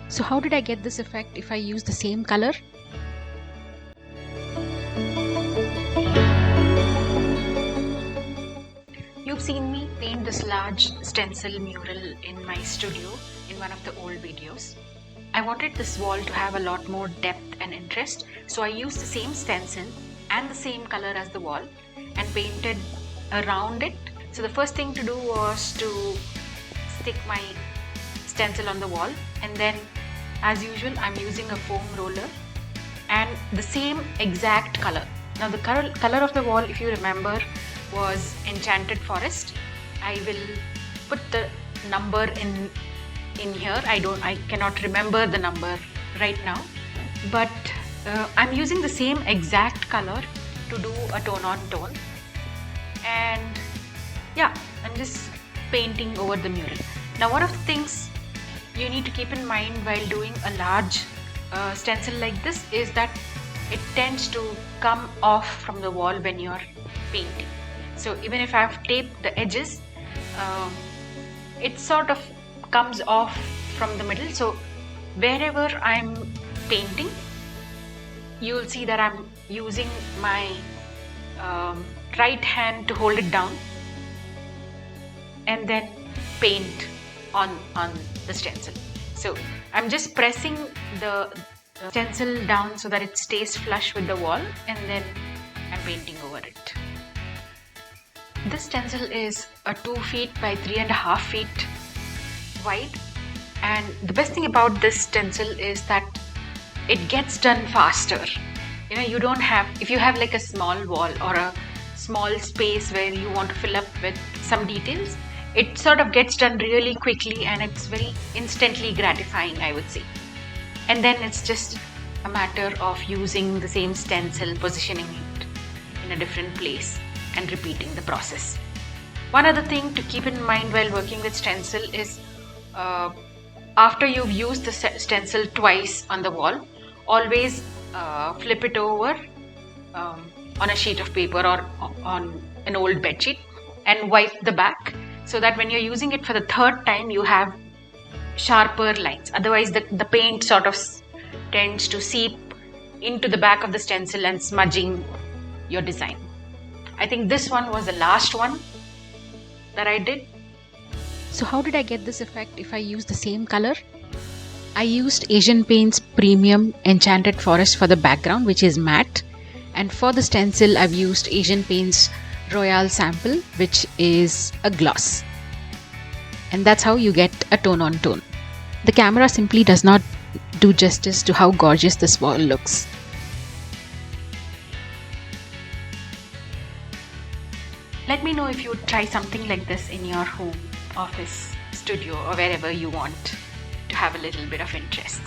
So how did I get this effect if I use the same color? You've seen me paint this large stencil mural in my studio in one of the old videos. I wanted this wall to have a lot more depth and interest, so I used the same stencil and the same color as the wall and painted around it. So the first thing to do was to stick my stencil on the wall, and then as usual I'm using a foam roller and the same exact color. Now the color of the wall, if you remember, was Enchanted Forest. I will put the number in here. I cannot remember the number right now, but I'm using the same exact color to do a tone on tone, and yeah, I'm just painting over the mural. Now one of the things you need to keep in mind while doing a large stencil like this is that it tends to come off from the wall when you're painting. So even if I've taped the edges, it sort of comes off from the middle. So wherever I'm painting, you will see that I'm using my right hand to hold it down and then paint on the stencil. So I'm just pressing the stencil down so that it stays flush with the wall, and then I'm painting over it. This stencil is a 2 feet by 3.5 feet wide, and the best thing about this stencil is that it gets done faster. You know, you don't have, if you have like a small wall or a small space where you want to fill up with some details, it sort of gets done really quickly and it's very instantly gratifying, I would say. And then it's just a matter of using the same stencil, positioning it in a different place and repeating the process. One other thing to keep in mind while working with stencil is after you've used the stencil twice on the wall, always flip it over on a sheet of paper or on an old bedsheet and wipe the back, so that when you're using it for the third time you have sharper lines. Otherwise the paint sort of tends to seep into the back of the stencil and smudging your design. I think this one was the last one that I did. So how did I get this effect if I use the same color? I used Asian Paints Premium Enchanted Forest for the background, which is matte, and for the stencil I've used Asian Paints Royal Sample, which is a gloss. And that's how you get a tone on tone. The camera simply does not do justice to how gorgeous this wall looks. Let me know if you would try something like this in your home, office, studio, or wherever you want to have a little bit of interest.